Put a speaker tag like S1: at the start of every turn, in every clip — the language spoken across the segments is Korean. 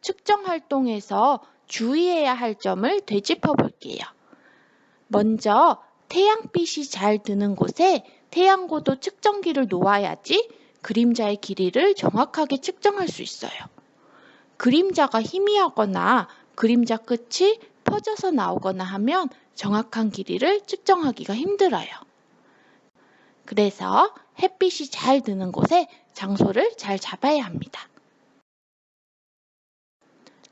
S1: 측정 활동에서 주의해야 할 점을 되짚어 볼게요. 먼저 태양빛이 잘 드는 곳에 태양고도 측정기를 놓아야지 그림자의 길이를 정확하게 측정할 수 있어요. 그림자가 희미하거나 그림자 끝이 퍼져서 나오거나 하면 정확한 길이를 측정하기가 힘들어요. 그래서 햇빛이 잘 드는 곳에 장소를 잘 잡아야 합니다.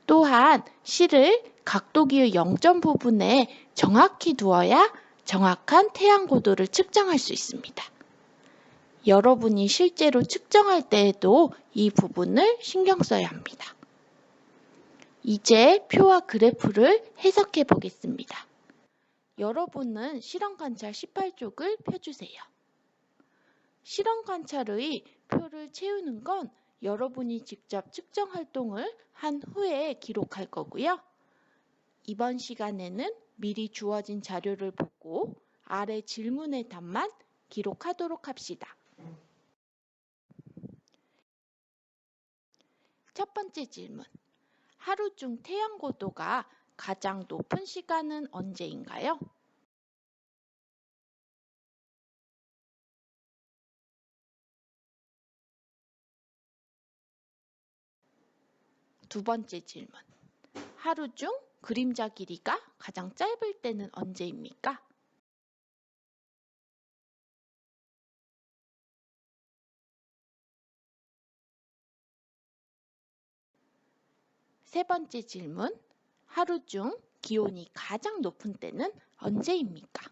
S1: 또한 실을 각도기의 0점 부분에 정확히 두어야 정확한 태양 고도를 측정할 수 있습니다. 여러분이 실제로 측정할 때에도 이 부분을 신경 써야 합니다. 이제 표와 그래프를 해석해 보겠습니다. 여러분은 실험 관찰 18쪽을 펴주세요. 실험 관찰의 표를 채우는 건 여러분이 직접 측정 활동을 한 후에 기록할 거고요. 이번 시간에는 미리 주어진 자료를 보고 아래 질문의 답만 기록하도록 합시다. 첫 번째 질문. 하루 중 태양 고도가 가장 높은 시간은 언제인가요? 두 번째 질문. 하루 중 그림자 길이가 가장 짧을 때는 언제입니까? 세 번째 질문. 하루 중 기온이 가장 높은 때는 언제입니까?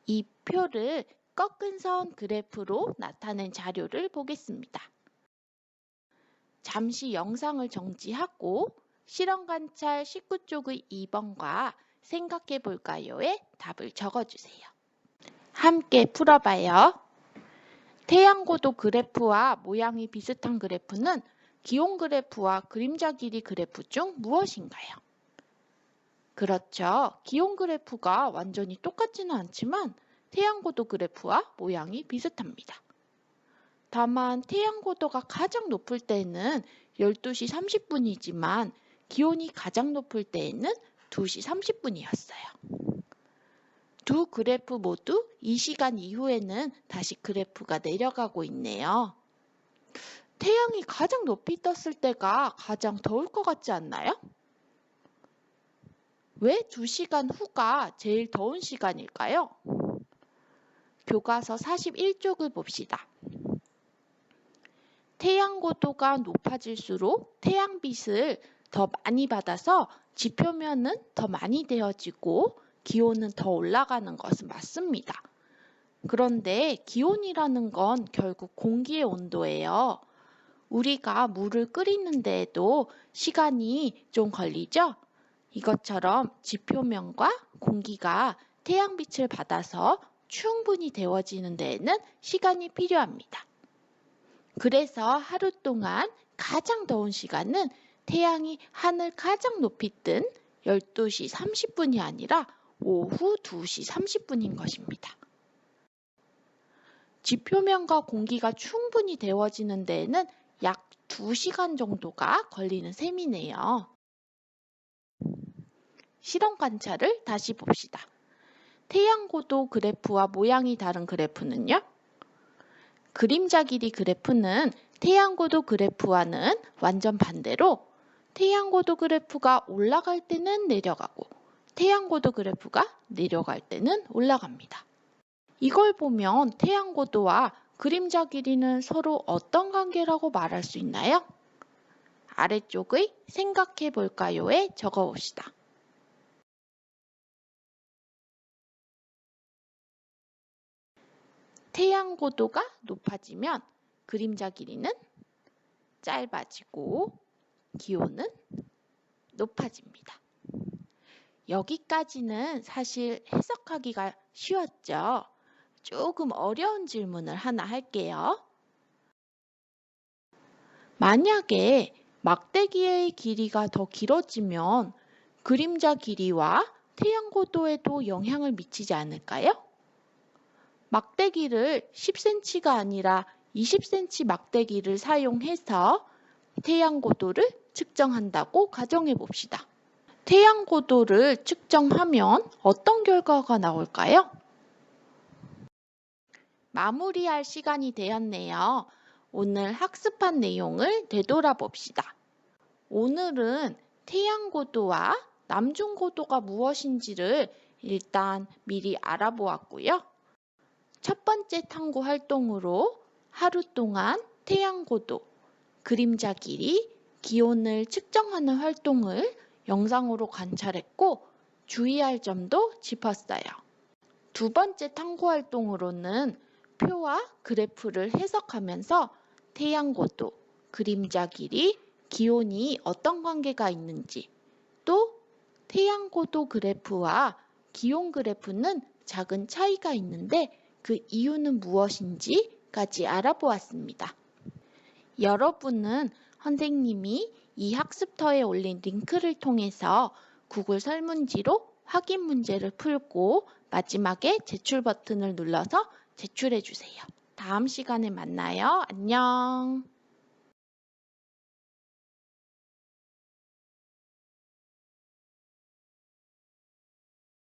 S1: 이 표를 꺾은 선 그래프로 나타낸 자료를 보겠습니다. 잠시 영상을 정지하고 실험 관찰 19쪽의 2번과 생각해 볼까요의 답을 적어주세요. 함께 풀어봐요. 태양고도 그래프와 모양이 비슷한 그래프는 기온 그래프와 그림자 길이 그래프 중 무엇인가요? 그렇죠. 기온 그래프가 완전히 똑같지는 않지만 태양고도 그래프와 모양이 비슷합니다. 다만 태양고도가 가장 높을 때는 12시 30분이지만 기온이 가장 높을 때에는 2시 30분이었어요. 두 그래프 모두 이 시간 이후에는 다시 그래프가 내려가고 있네요. 태양이 가장 높이 떴을 때가 가장 더울 것 같지 않나요? 왜 2시간 후가 제일 더운 시간일까요? 교과서 41쪽을 봅시다. 태양 고도가 높아질수록 태양빛을 더 많이 받아서 지표면은 더 많이 데워지고 기온은 더 올라가는 것은 맞습니다. 그런데 기온이라는 건 결국 공기의 온도예요. 우리가 물을 끓이는 데에도 시간이 좀 걸리죠? 이것처럼 지표면과 공기가 태양빛을 받아서 충분히 데워지는 데에는 시간이 필요합니다. 그래서 하루 동안 가장 더운 시간은 태양이 하늘 가장 높이 뜬 12시 30분이 아니라 오후 2시 30분인 것입니다. 지표면과 공기가 충분히 데워지는 데에는 약 2시간 정도가 걸리는 셈이네요. 실험 관찰을 다시 봅시다. 태양고도 그래프와 모양이 다른 그래프는요? 그림자 길이 그래프는 태양고도 그래프와는 완전 반대로 태양고도 그래프가 올라갈 때는 내려가고 태양고도 그래프가 내려갈 때는 올라갑니다. 이걸 보면 태양고도와 그림자 길이는 서로 어떤 관계라고 말할 수 있나요? 아래쪽의 생각해 볼까요에 적어봅시다. 태양 고도가 높아지면 그림자 길이는 짧아지고 기온은 높아집니다. 여기까지는 사실 해석하기가 쉬웠죠. 조금 어려운 질문을 하나 할게요. 만약에 막대기의 길이가 더 길어지면 그림자 길이와 태양 고도에도 영향을 미치지 않을까요? 막대기를 10cm가 아니라 20cm 막대기를 사용해서 태양 고도를 측정한다고 가정해 봅시다. 태양 고도를 측정하면 어떤 결과가 나올까요? 마무리할 시간이 되었네요. 오늘 학습한 내용을 되돌아봅시다. 오늘은 태양 고도와 남중 고도가 무엇인지를 일단 미리 알아보았고요. 첫 번째 탐구 활동으로 하루 동안 태양 고도, 그림자 길이, 기온을 측정하는 활동을 영상으로 관찰했고 주의할 점도 짚었어요. 두 번째 탐구 활동으로는 표와 그래프를 해석하면서 태양 고도, 그림자 길이, 기온이 어떤 관계가 있는지, 또 태양 고도 그래프와 기온 그래프는 작은 차이가 있는데 그 이유는 무엇인지까지 알아보았습니다. 여러분은 선생님이 이 학습터에 올린 링크를 통해서 구글 설문지로 확인 문제를 풀고 마지막에 제출 버튼을 눌러서 제출해 주세요. 다음 시간에 만나요. 안녕.